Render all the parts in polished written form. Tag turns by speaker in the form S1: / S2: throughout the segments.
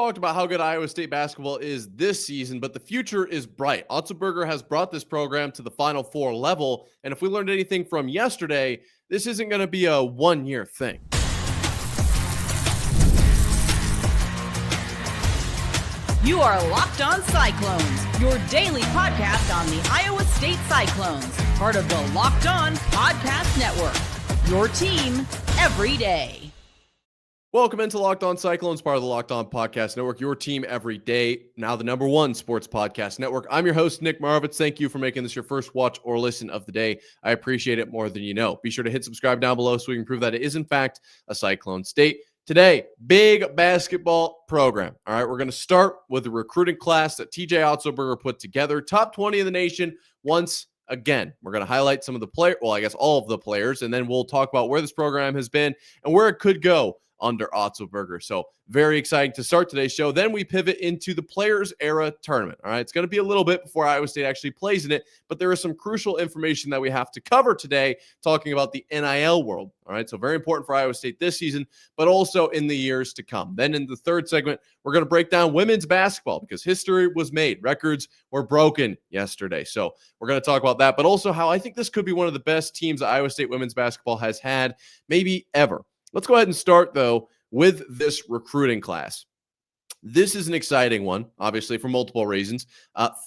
S1: talked about how good Iowa State basketball is this season, but the future is bright. Otzelberger has brought this program to the Final Four level, and if we learned anything from yesterday, this isn't going to be a one-year thing.
S2: You are Locked On Cyclones, your daily podcast on the Iowa State Cyclones, part of the Locked On Podcast Network, your team every day.
S1: Welcome into Locked On Cyclones, part of the Locked On Podcast Network, your team every day, now the number one sports podcast network. I'm your host, Nick Maravitz. Thank you for making this your first watch or listen of the day. I appreciate it more than you know. Be sure to hit subscribe down below so we can prove that it is, in fact, a Cyclone state. Today, big basketball program. All right, we're going to start with the recruiting class that TJ Otzelberger put together. Top 20 in the nation once again. We're going to highlight some of the players, well, I guess all of the players, and then we'll talk about where this program has been and where it could go under Otzelberger. So very exciting to start today's show. Then we pivot into the Players Era Tournament. All right, it's going to be a little bit before Iowa State actually plays in it, but there is some crucial information that we have to cover today talking about the NIL world. All right, so very important for Iowa State this season, but also in the years to come. Then in the third segment, we're going to break down women's basketball because history was made. Records were broken yesterday. So we're going to talk about that, but also how I think this could be one of the best teams Iowa State women's basketball has had, maybe ever. Let's go ahead and start, though, with this recruiting class. This is an exciting one, obviously, for multiple reasons.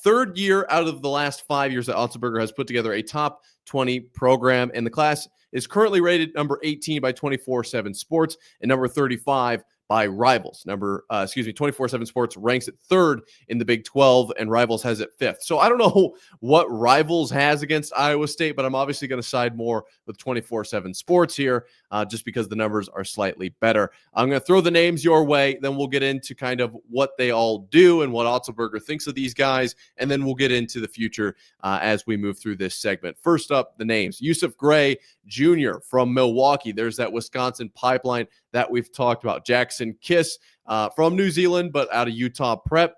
S1: Third year out of the last 5 years that Otzelberger has put together a top 20 program, and the class is currently rated number 18 by 24/7 Sports and number 35 by Rivals. 24/7 Sports ranks it third in the Big 12, and Rivals has it fifth. So I don't know what Rivals has against Iowa State, but I'm obviously going to side more with 24/7 Sports here, just because the numbers are slightly better. I'm going to throw the names your way, then we'll get into kind of what they all do and what Otzelberger thinks of these guys, and then we'll get into the future as we move through this segment. First up, the names. Yusuf Gray Jr. from Milwaukee. There's that Wisconsin pipeline that we've talked about. Jackson Kiss from New Zealand, but out of Utah Prep.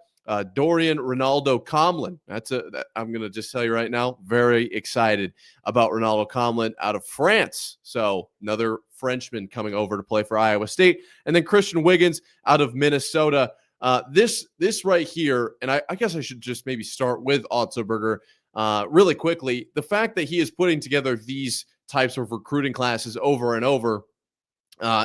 S1: Dorian Ronaldo Comlin. I'm going to just tell you right now, very excited about Ronaldo Comlin out of France. So another Frenchman coming over to play for Iowa State. And then Christian Wiggins out of Minnesota. This right here, and I guess I should just maybe start with Otzelberger really quickly. The fact that he is putting together these types of recruiting classes over and over,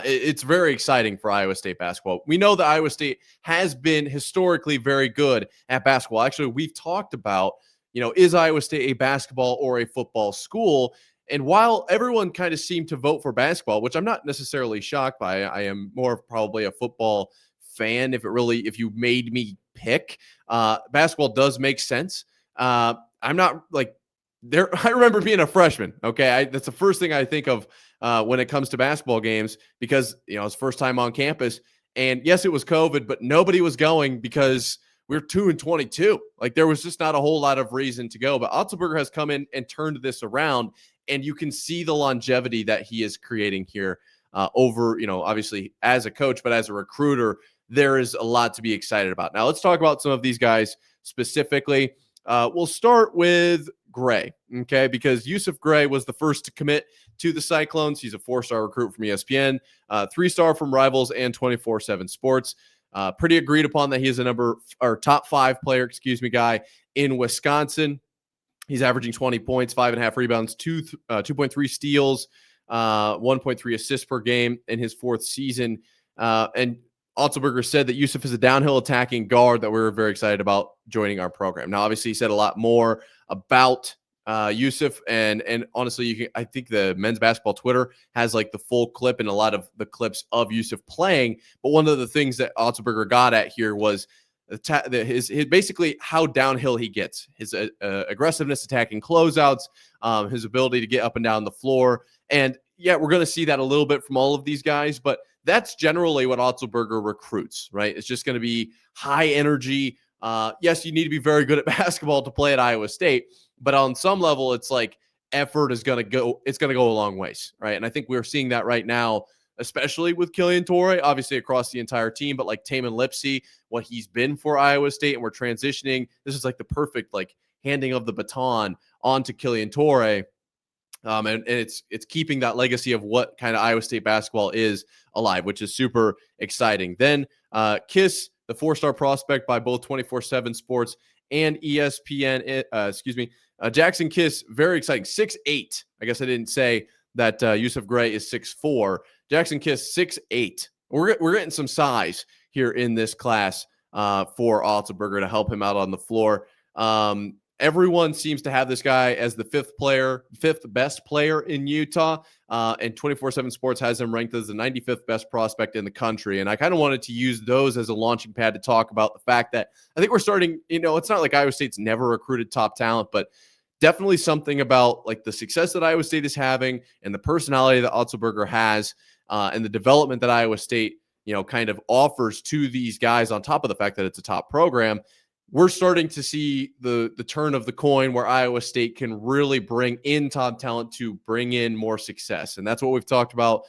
S1: it's very exciting for Iowa State basketball. We know that Iowa State has been historically very good at basketball. Actually, we've talked about, is Iowa State a basketball or a football school? And while everyone kind of seemed to vote for basketball, which I'm not necessarily shocked by, I am more of probably a football fan. If you made me pick, basketball does make sense. I'm not like there. I remember being a freshman. Okay. That's the first thing I think of when it comes to basketball games, because, it's first time on campus, and yes, it was COVID, but nobody was going because we're 2-22. Like, there was just not a whole lot of reason to go, but Otzelberger has come in and turned this around, and you can see the longevity that he is creating here over, obviously as a coach, but as a recruiter, there is a lot to be excited about. Now let's talk about some of these guys specifically. We'll start with Gray, okay, because Yusuf Gray was the first to commit to the Cyclones. He's a 4-star recruit from ESPN, 3-star from Rivals and 24/7 Sports. Pretty agreed upon that he is a top 5 player, guy in Wisconsin. He's averaging 20 points, 5.5 rebounds, 2.3 steals, 1.3 assists per game in his 4th season. And Otzelberger said that Yusuf is a downhill attacking guard that we're very excited about joining our program. Now, obviously, he said a lot more about Yusuf, and honestly, I think the men's basketball Twitter has like the full clip and a lot of the clips of Yusuf playing. But one of the things that Otzelberger got at here was his basically how downhill he gets, his aggressiveness attacking closeouts, his ability to get up and down the floor. And yeah, we're going to see that a little bit from all of these guys, but that's generally what Otzelberger recruits, right? It's just going to be high energy. Yes, you need to be very good at basketball to play at Iowa State, but on some level, it's like effort is going to go a long ways, right? And I think we're seeing that right now, especially with Killian Torrey, obviously across the entire team, but like Tamin Lipsey, what he's been for Iowa State, and we're transitioning. This is like the perfect handing of the baton onto Killian Torrey. And it's keeping that legacy of what kind of Iowa State basketball is alive, which is super exciting. Then Kiss the 4-star prospect by both 24/7 Sports and ESPN. Jackson Kiss, very exciting. 6'8". I guess I didn't say that Yusuf Gray is 6'4". Jackson Kiss, 6'8". We're getting some size here in this class for Otzelberger to help him out on the floor. Everyone seems to have this guy as the fifth best player in Utah, and 24/7 Sports has him ranked as the 95th best prospect in the country. And I kind of wanted to use those as a launching pad to talk about the fact that I think we're starting, it's not like Iowa State's never recruited top talent, but definitely something about like the success that Iowa State is having and the personality that Otzelberger has, and the development that Iowa State, kind of offers to these guys on top of the fact that it's a top program. We're starting to see the turn of the coin where Iowa State can really bring in top talent to bring in more success. And that's what we've talked about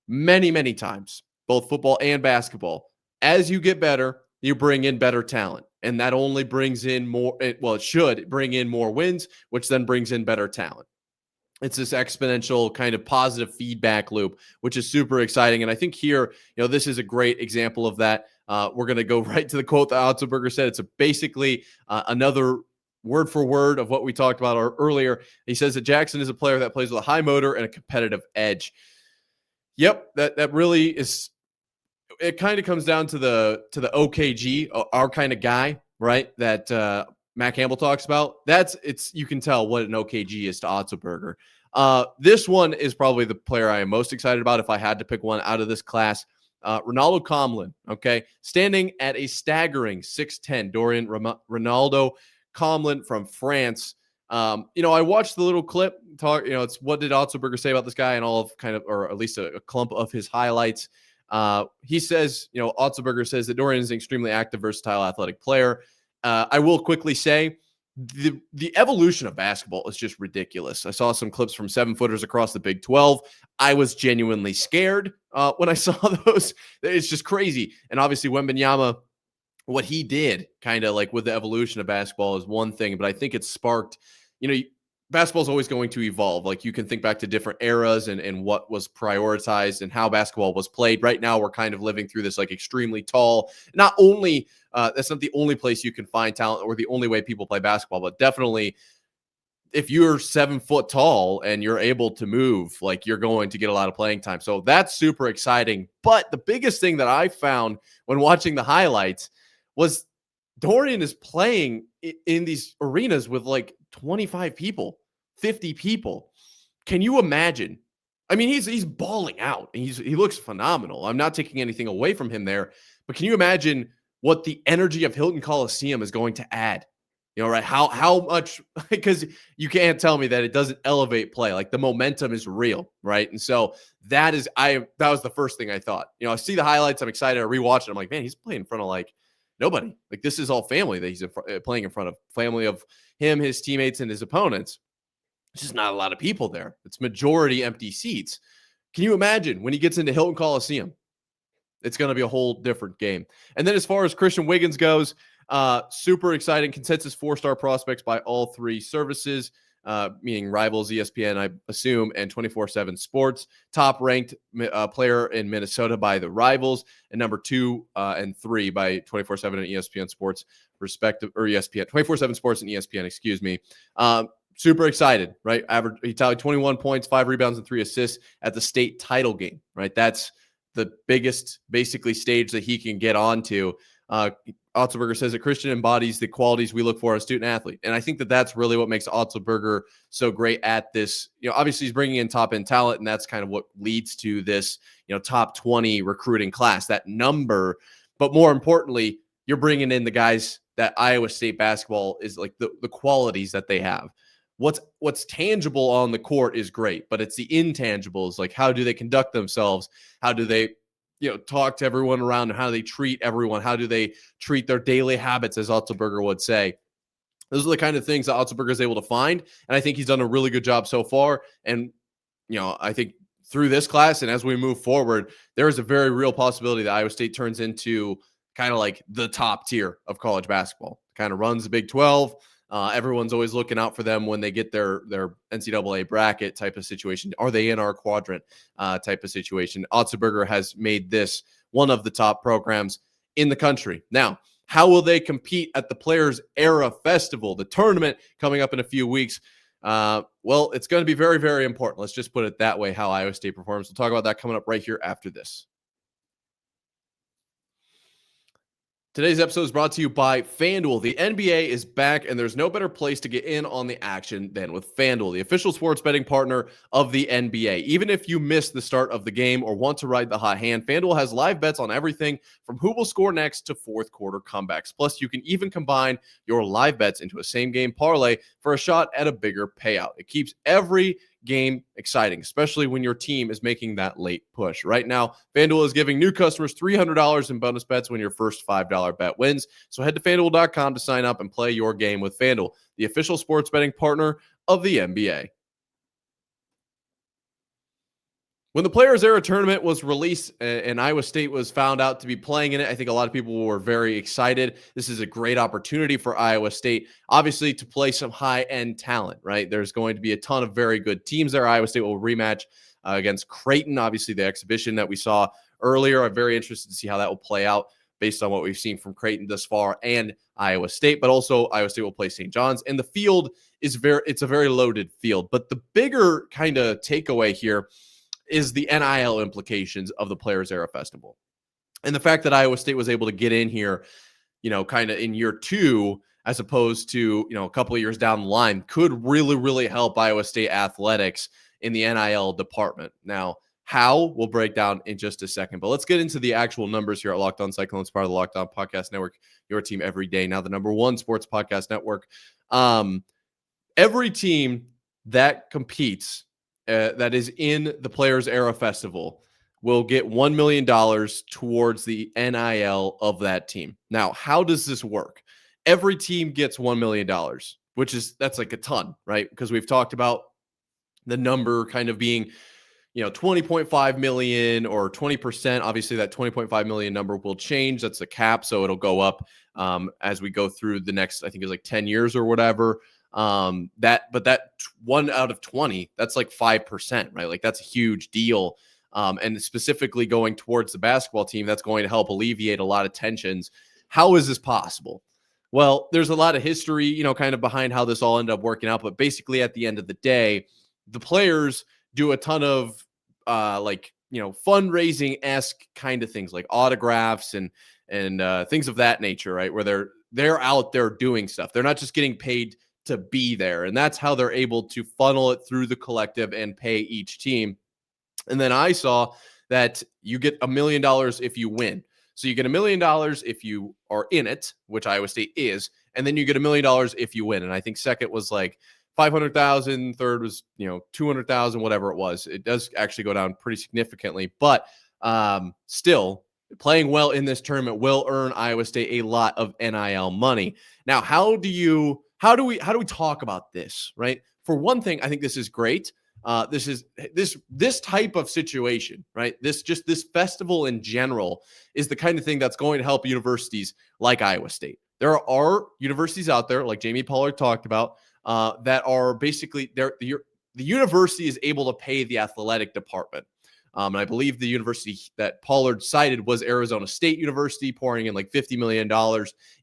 S1: many, many times, both football and basketball. As you get better, you bring in better talent. And that only brings in more, it should bring in more wins, which then brings in better talent. It's this exponential kind of positive feedback loop, which is super exciting. And I think here, this is a great example of that. We're going to go right to the quote that Otzelberger said. It's basically another word for word of what we talked about earlier. He says that Jackson is a player that plays with a high motor and a competitive edge. Yep, that really is. It kind of comes down to the OKG, our kind of guy, right? That Matt Campbell talks about. You can tell what an OKG is to Otzelberger. This one is probably the player I am most excited about if I had to pick one out of this class. Ronaldo Comlin, okay? Standing at a staggering 6'10", Dorian Ronaldo Comlin from France. I watched the little clip, it's what did Otzelberger say about this guy and all of or at least a clump of his highlights. He says, Otzelberger says that Dorian is an extremely active, versatile, athletic player. I will quickly say the evolution of basketball is just ridiculous. I saw some clips from 7-footers across the Big 12. I was genuinely scared when I saw those. It's just crazy. And obviously Wembanyama, what he did kind of like with the evolution of basketball is one thing, but I think it sparked, basketball is always going to evolve. Like you can think back to different eras and what was prioritized and how basketball was played. Right now, we're kind of living through this like extremely tall, not only that's not the only place you can find talent or the only way people play basketball, but definitely if you're 7 foot tall and you're able to move, like you're going to get a lot of playing time. So that's super exciting. But the biggest thing that I found when watching the highlights was Dorian is playing in these arenas with like 25 people, 50 people. Can you imagine? I mean, he's balling out. He looks phenomenal. I'm not taking anything away from him there, but can you imagine what the energy of Hilton Coliseum is going to add? Right? How much? Because you can't tell me that it doesn't elevate play. Like the momentum is real, right? And so that was the first thing I thought. I see the highlights. I'm excited. I rewatch it. I'm like, man, he's playing in front of like nobody. Like this is all family that he's playing in front of. Family of him, his teammates, and his opponents. It's just not a lot of people there. It's majority empty seats. Can you imagine when he gets into Hilton Coliseum? It's going to be a whole different game. And then as far as Christian Wiggins goes, super exciting. Consensus 4-star prospects by all three services, meaning Rivals, ESPN, I assume, and 24/7 Sports. Top ranked player in Minnesota by the Rivals, and number 2 and 3 by 24/7 and ESPN Sports, or ESPN 24/7 Sports and ESPN. Excuse me. Super excited, right? He tallied 21 points, 5 rebounds, and 3 assists at the state title game, right? That's the biggest, basically, stage that he can get onto. Otzelberger says that Christian embodies the qualities we look for as a student athlete. And I think that that's really what makes Otzelberger so great at this. Obviously he's bringing in top end talent, and that's kind of what leads to this, top 20 recruiting class, that number. But more importantly, you're bringing in the guys that Iowa State basketball is like the qualities that they have. What's tangible on the court is great, but it's the intangibles. Like how do they conduct themselves? How do they talk to everyone around, and how do they treat everyone? How do they treat their daily habits, as Otzelberger would say? Those are the kind of things that Otzelberger is able to find, and I think he's done a really good job so far. And, I think through this class and as we move forward, there is a very real possibility that Iowa State turns into kind of like the top tier of college basketball. Kind of runs the Big 12. Everyone's always looking out for them when they get their NCAA bracket type of situation. Are they in our quadrant type of situation? Otzelberger has made this one of the top programs in the country. Now, how will they compete at the Players Era Festival, the tournament coming up in a few weeks? Well, it's going to be very, very important. Let's just put it that way, how Iowa State performs. We'll talk about that coming up right here after this. Today's episode is brought to you by FanDuel. The NBA is back, and there's no better place to get in on the action than with FanDuel, the official sports betting partner of the NBA. Even if you miss the start of the game or want to ride the hot hand, FanDuel has live bets on everything from who will score next to fourth quarter comebacks. Plus, you can even combine your live bets into a same-game parlay for a shot at a bigger payout. It keeps every game exciting, especially when your team is making that late push. Right now, FanDuel is giving new customers $300 in bonus bets when your first $5 bet wins. So head to FanDuel.com to sign up and play your game with FanDuel, the official sports betting partner of the NBA. When the Players Era Tournament was released and Iowa State was found out to be playing in it, I think a lot of people were very excited. This is a great opportunity for Iowa State, obviously, to play some high-end talent, right? There's going to be a ton of very good teams there. Iowa State will rematch against Creighton, obviously the exhibition that we saw earlier. I'm very interested to see how that will play out based on what we've seen from Creighton thus far and Iowa State, but also Iowa State will play St. John's. And the field is it's a very loaded field. But the bigger kind of takeaway here is the NIL implications of the Players Era Festival. And the fact that Iowa State was able to get in here, kind of in year two, as opposed to, a couple of years down the line, could really, really help Iowa State athletics in the NIL department. Now, how, we'll break down in just a second. But let's get into the actual numbers here at Locked On Cyclones, part of the Locked On Podcast Network, your team every day. Now, the number one sports podcast network. Every team that competes that is in the Players Era Festival will get $1 million towards the NIL of that team. Now, how does this work? Every team gets $1 million, that's like a ton, right? Because we've talked about the number kind of being, 20.5 million or 20%. Obviously, that 20.5 million number will change. That's a cap, so it'll go up as we go through the next, I think it's like 10 years or whatever. That 1 out of 20, that's like 5%, right? Like that's a huge deal. And specifically going towards the basketball team, that's going to help alleviate a lot of tensions. How is this possible? Well, there's a lot of history, kind of behind how this all ended up working out. But basically at the end of the day, the players do a ton of fundraising-esque kind of things like autographs and things of that nature, right? Where they're out there doing stuff. They're not just getting paid to be there. And that's how they're able to funnel it through the collective and pay each team. And then I saw that you get $1 million if you win. So you get $1 million if you are in it, which Iowa State is, and then you get $1 million if you win. And I think second was like 500,000, third was 200,000, whatever it was. It does actually go down pretty significantly, but still playing well in this tournament will earn Iowa State a lot of NIL money. Now, how do we talk about this, right? For one thing, I think this is great. This type of situation, right? This festival in general is the kind of thing that's going to help universities like Iowa State. There are universities out there, like Jamie Pollard talked about, that are basically the university is able to pay the athletic department. And I believe the university that Pollard cited was Arizona State University, pouring in like $50 million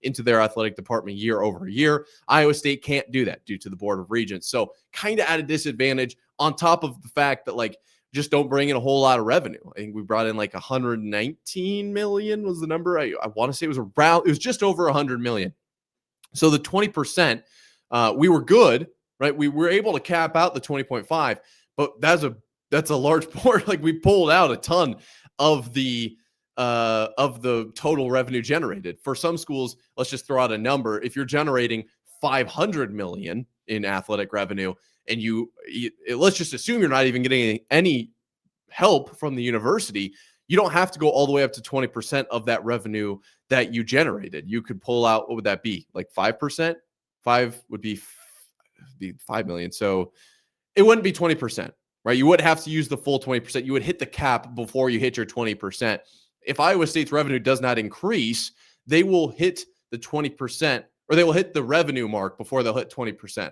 S1: into their athletic department year over year. Iowa State can't do that due to the Board of Regents. So kind of at a disadvantage on top of the fact that just don't bring in a whole lot of revenue. I think we brought in like 119 million was the number. I want to say it was just over 100 million. So the 20%, we were good, right? We were able to cap out the 20.5, but that's a large part. Like we pulled out a ton of the total revenue generated. For some schools, let's just throw out a number. If you're generating 500 million in athletic revenue, and let's just assume you're not even getting any help from the university, you don't have to go all the way up to 20% of that revenue that you generated. You could pull out, what would that be? Like 5%? 5 would be 5 million. So it wouldn't be 20%. Right, you would have to use the full 20%. You would hit the cap before you hit your 20%. If Iowa State's revenue does not increase, they will hit the 20%, or they will hit the revenue mark before they'll hit 20%.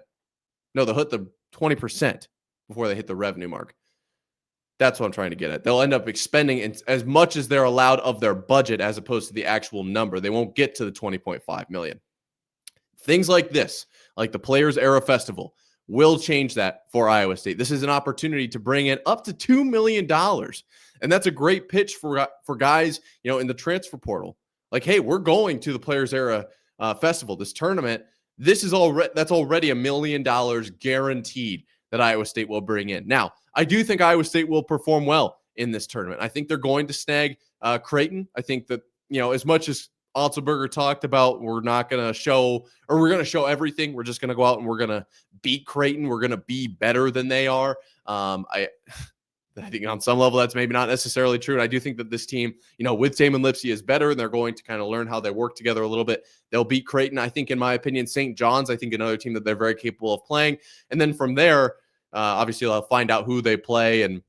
S1: No, they'll hit the 20% before they hit the revenue mark. That's what I'm trying to get at. They'll end up expending as much as they're allowed of their budget as opposed to the actual number. They won't get to the 20.5 million. Things like this, like the Players Era Festival, will change that for Iowa State. This is an opportunity to bring in up to $2 million. And that's a great pitch for guys, in the transfer portal. Like, hey, we're going to the Players Era Festival, this tournament. That's already $1 million guaranteed that Iowa State will bring in. Now, I do think Iowa State will perform well in this tournament. I think they're going to snag Creighton. I think that, as much as Otzelberger talked about, we're going to show everything. We're just going to go out and we're going to beat Creighton. We're going to be better than they are. I think on some level that's maybe not necessarily true. And I do think that this team, with Tamin and Lipsey is better, and they're going to kind of learn how they work together a little bit. They'll beat Creighton. I think, in my opinion, St. John's, I think another team that they're very capable of playing. And then from there, obviously they'll find out who they play and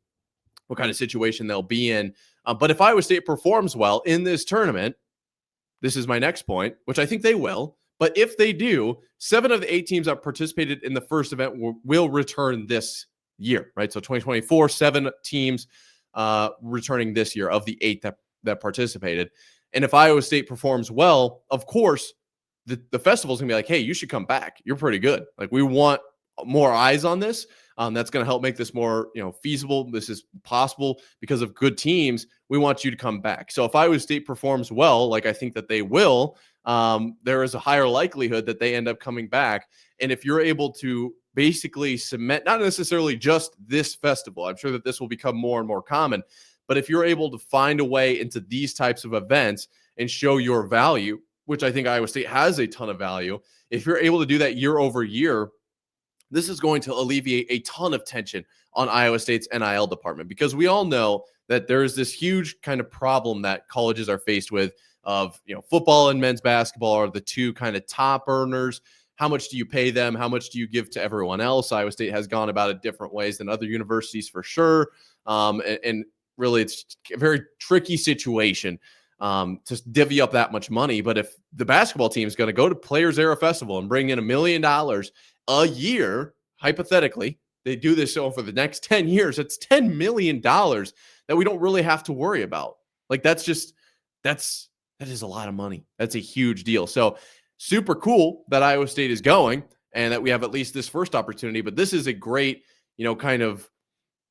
S1: what kind of situation they'll be in. But if Iowa State performs well in this tournament, this is my next point, which I think they will. But if they do, 7 of the 8 teams that participated in the first event will return this year, right? So 2024, 7 teams returning this year of the 8 that participated. And if Iowa State performs well, of course, the festival's gonna be like, hey, you should come back. You're pretty good. Like, we want more eyes on this. That's going to help make this more, feasible. This is possible because of good teams. We want you to come back. So if Iowa State performs well, like I think that they will, there is a higher likelihood that they end up coming back. And if you're able to basically cement, not necessarily just this festival, I'm sure that this will become more and more common, but if you're able to find a way into these types of events and show your value, which I think Iowa State has a ton of value, if you're able to do that year over year, this is going to alleviate a ton of tension on Iowa State's NIL department, because we all know that there's this huge kind of problem that colleges are faced with of, football and men's basketball are the two kind of top earners. How much do you pay them? How much do you give to everyone else? Iowa State has gone about it different ways than other universities for sure. And really, it's a very tricky situation to divvy up that much money. But if the basketball team is going to go to Players Era Festival and bring in $1 million a year, hypothetically, they do this for the next 10 years, it's $10 million that we don't really have to worry about. Like, that is a lot of money. That's a huge deal. So super cool that Iowa State is going and that we have at least this first opportunity, but this is a great, kind of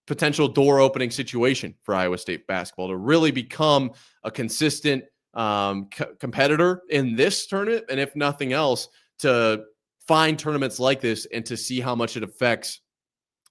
S1: potential door opening situation for Iowa State basketball to really become a consistent competitor in this tournament. And if nothing else, to find tournaments like this and to see how much it affects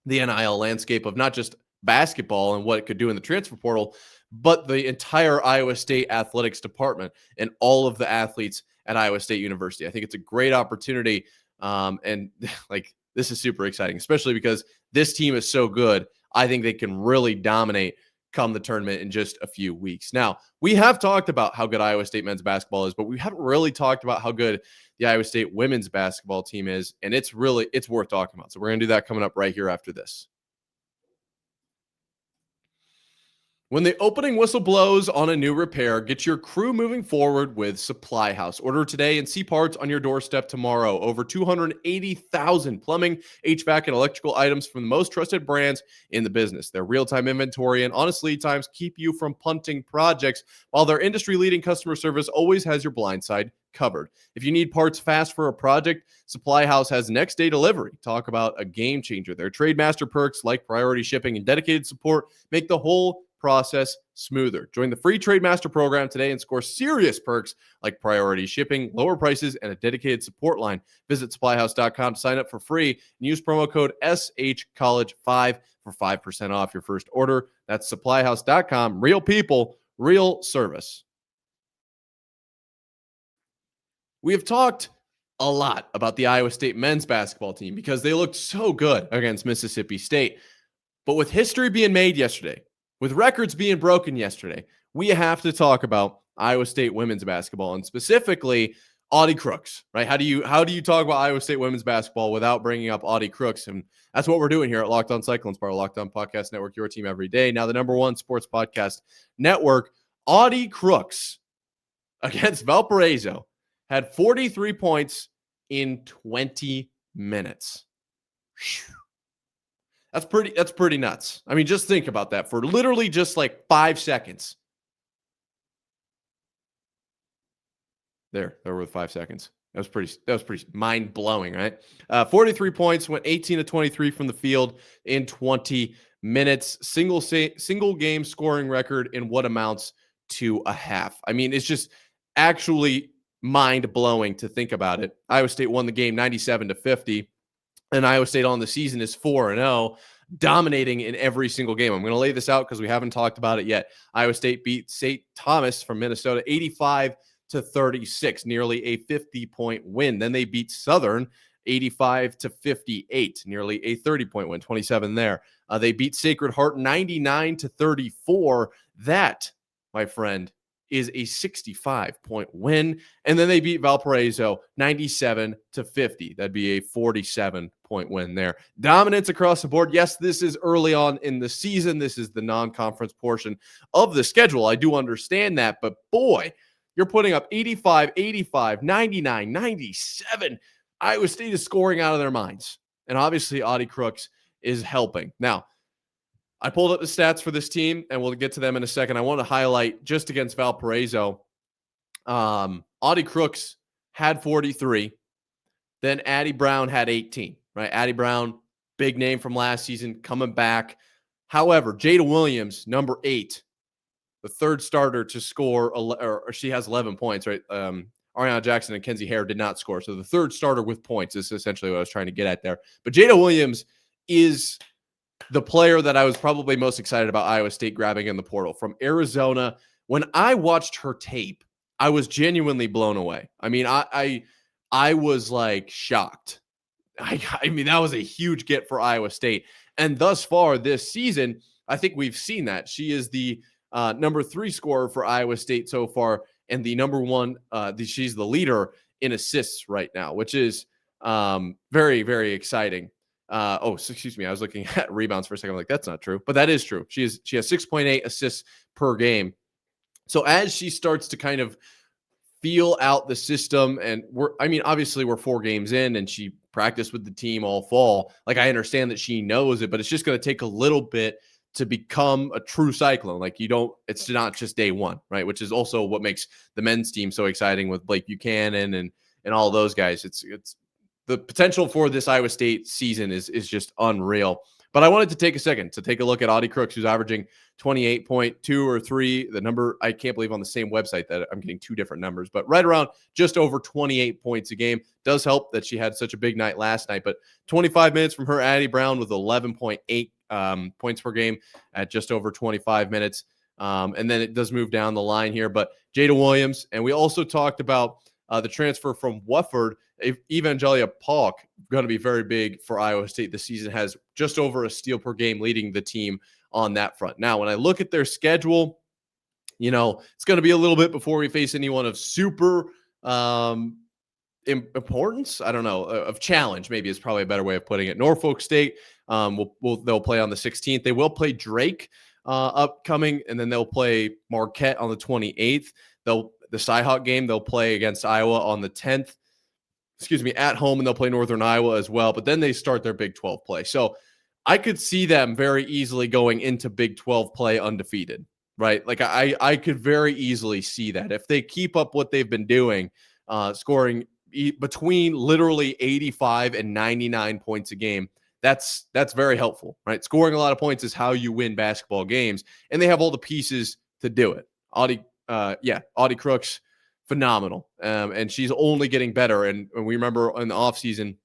S1: the NIL landscape of not just basketball and what it could do in the transfer portal, but the entire Iowa State athletics department and all of the athletes at Iowa State University. I think it's a great opportunity. And like, this is super exciting, especially because this team is so good. I think they can really dominate come the tournament in just a few weeks. Now, we have talked about how good Iowa State men's basketball is, but we haven't really talked about how good the Iowa State women's basketball team is. And it's worth talking about. So we're going to do that coming up right here after this. When the opening whistle blows on a new repair, get your crew moving forward with Supply House. Order today and see parts on your doorstep tomorrow. Over 280,000 plumbing, HVAC, and electrical items from the most trusted brands in the business. Their real-time inventory and honest lead times keep you from punting projects, while their industry-leading customer service always has your blind side covered. If you need parts fast for a project, Supply House has next day delivery. Talk about a game changer. Their Trademaster perks like priority shipping and dedicated support make the whole process smoother. Join the free Trademaster program today and score serious perks like priority shipping, lower prices, and a dedicated support line. Visit supplyhouse.com to sign up for free and use promo code SHCollege5 for 5% off your first order. That's supplyhouse.com. Real people, real service. We have talked a lot about the Iowa State men's basketball team because they looked so good against Mississippi State. But with history being made yesterday, with records being broken yesterday, we have to talk about Iowa State women's basketball and specifically Audie Crooks, right? How do you talk about Iowa State women's basketball without bringing up Audie Crooks? And that's what we're doing here at Locked On Cyclones, part of Locked On Podcast Network, your team every day. Now the #1 sports podcast network. Audie Crooks against Valparaiso had 43 points in 20 minutes. Whew. That's pretty nuts. I mean, just think about that for literally just like 5 seconds. There were 5 seconds. That was pretty mind-blowing, right? 43 points, went 18 to 23 from the field in 20 minutes. Single game scoring record in what amounts to a half. I mean, it's just actually mind-blowing to think about it. Iowa State won the game 97 to 50, and Iowa State on the season is 4-0, dominating in every single game. I'm going to lay this out because we haven't talked about it yet. Iowa State beat St. Thomas from Minnesota 85 to 36, nearly a 50-point win. Then they beat Southern 85 to 58, nearly a 30-point win, 27 there. They beat Sacred Heart 99 to 34. That, my friend, is a 65-point win. And then they beat Valparaiso 97 to 50. That'd be a 47-point win there. Dominance across the board. Yes, this is early on in the season. This is the non-conference portion of the schedule. I do understand that, but boy, you're putting up 85, 85, 99, 97. Iowa State is scoring out of their minds. And obviously, Audie Crooks is helping. Now, I pulled up the stats for this team, and we'll get to them in a second. I want to highlight just against Valparaiso. Audie Crooks had 43. Then Addie Brown had 18, right? Addie Brown, big name from last season, coming back. However, Jada Williams, number 8, the third starter to score, or she has 11 points, right? Ariana Jackson and Kenzie Hare did not score. So the third starter with points is essentially what I was trying to get at there. But Jada Williams is the player that I was probably most excited about Iowa State grabbing in the portal from Arizona. When I watched her tape, I was genuinely blown away. I mean, I was like shocked. I mean, that was a huge get for Iowa State. And thus far this season, I think we've seen that. She is the number 3 scorer for Iowa State so far, and the number 1, she's the leader in assists right now, which is very, very exciting. Excuse me. I was looking at rebounds for a second. I'm like, that's not true, but that is true. She has 6.8 assists per game. So as she starts to kind of feel out the system, and obviously we're 4 games in, and she practiced with the team all fall. Like, I understand that she knows it, but it's just going to take a little bit to become a true Cyclone. Like, it's not just day one, right? Which is also what makes the men's team so exciting with Blake Buchanan and all those guys. It's the potential for this Iowa State season is just unreal. But I wanted to take a second to take a look at Audie Crooks, who's averaging 28.2 or 3. The number, I can't believe on the same website that I'm getting 2 different numbers, but right around just over 28 points a game. Does help that she had such a big night last night, but 25 minutes from her, Addie Brown with 11.8 points per game at just over 25 minutes. And then it does move down the line here, but Jada Williams, and we also talked about the transfer from Wofford, Evangelia Polk, going to be very big for Iowa State this season, has just over a steal per game, leading the team on that front. Now, when I look at their schedule, it's going to be a little bit before we face anyone of super importance. I don't know, of challenge, maybe is probably a better way of putting it. Norfolk State, they'll play on the 16th. They will play Drake upcoming, and then they'll play Marquette on the 28th. The Cyhawk game, they'll play against Iowa on the 10th. At home, and they'll play Northern Iowa as well. But then they start their Big 12 play. So I could see them very easily going into Big 12 play undefeated, right? Like, I could very easily see that. If they keep up what they've been doing, scoring between literally 85 and 99 points a game, that's very helpful, right? Scoring a lot of points is how you win basketball games, and they have all the pieces to do it. Audie Crooks, phenomenal. And she's only getting better. And we remember in the offseason,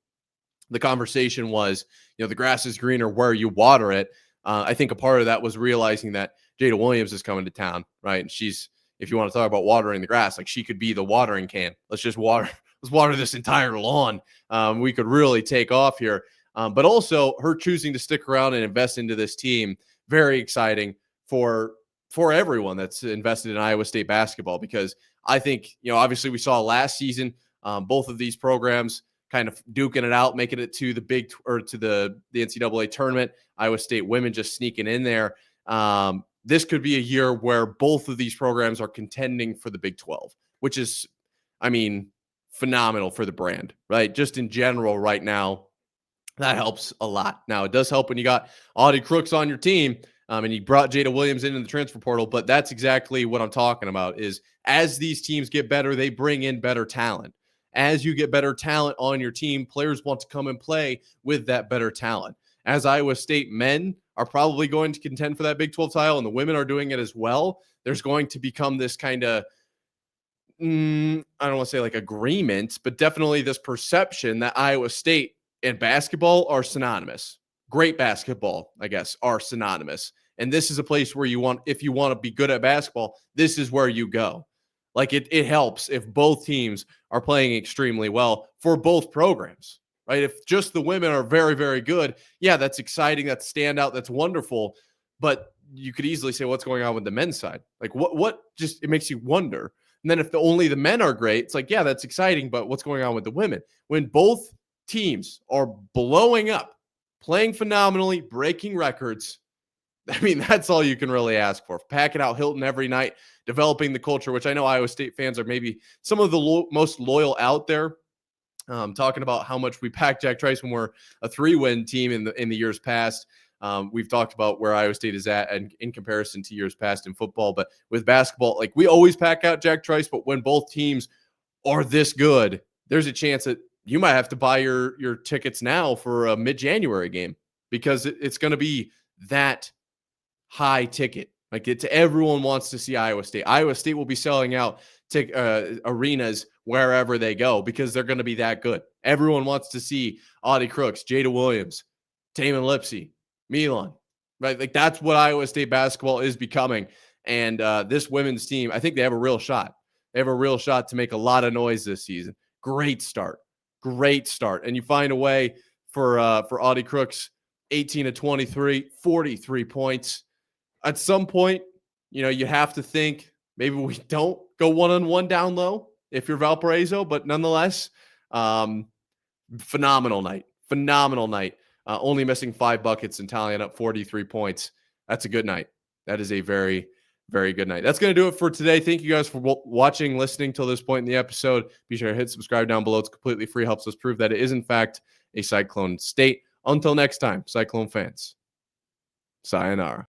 S1: the conversation was, the grass is greener where you water it. I think a part of that was realizing that Jada Williams is coming to town, right? And she's, if you want to talk about watering the grass, like, she could be the watering can. Let's water this entire lawn. We could really take off here. But also her choosing to stick around and invest into this team, very exciting for everyone that's invested in Iowa State basketball, because I think, obviously we saw last season, both of these programs kind of duking it out, making it to the NCAA tournament. Iowa State women just sneaking in there. This could be a year where both of these programs are contending for the Big 12, which is, phenomenal for the brand, right? Just in general right now, That helps a lot. Now, it does help when you got Audie Crooks on your team, and you brought Jada Williams into the transfer portal, but that's exactly what I'm talking about is as these teams get better, they bring in better talent. As you get better talent on your team, players want to come and play with that better talent. As Iowa State men are probably going to contend for that Big 12 title, and the women are doing it as well, there's going to become this kind of I don't want to say like agreement, but definitely this perception that Iowa State and basketball are synonymous. Great basketball, I guess, are synonymous. And this is a place where if you want to be good at basketball, this is where you go. Like it helps if both teams are playing extremely well for both programs, right? If just the women are very, very good, yeah, that's exciting, that's standout, that's wonderful. But you could easily say, what's going on with the men's side? Like what just, it makes you wonder. And then if only the men are great, it's like, yeah, that's exciting, but what's going on with the women? When both teams are blowing up, playing phenomenally, breaking records, I mean, that's all you can really ask for. Pack it out Hilton every night, developing the culture, which I know Iowa State fans are maybe some of the most loyal out there. Talking about how much we pack Jack Trice when we're a 3-win team in the years past. We've talked about where Iowa State is at and in comparison to years past in football. But with basketball, like we always pack out Jack Trice, but when both teams are this good, there's a chance that you might have to buy your tickets now for a mid-January game because it's going to be that high ticket. Like everyone wants to see Iowa State. Iowa State will be selling out arenas wherever they go because they're going to be that good. Everyone wants to see Audie Crooks, Jada Williams, Tamin Lipsey, Milan, right? Like that's what Iowa State basketball is becoming. And this women's team, I think they have a real shot. They have a real shot to make a lot of noise this season. Great start. And you find a way for Audie Crooks, 18 to 23, 43 points. At some point, you have to think maybe we don't go 1-on-1 down low if you're Valparaiso, but nonetheless, phenomenal night. Only missing 5 buckets and tallying up 43 points. That's a good night. That is a very, very good night. That's going to do it for today. Thank you guys for watching, listening till this point in the episode. Be sure to hit subscribe down below. It's completely free. Helps us prove that it is, in fact, a Cyclone state. Until next time, Cyclone fans, sayonara.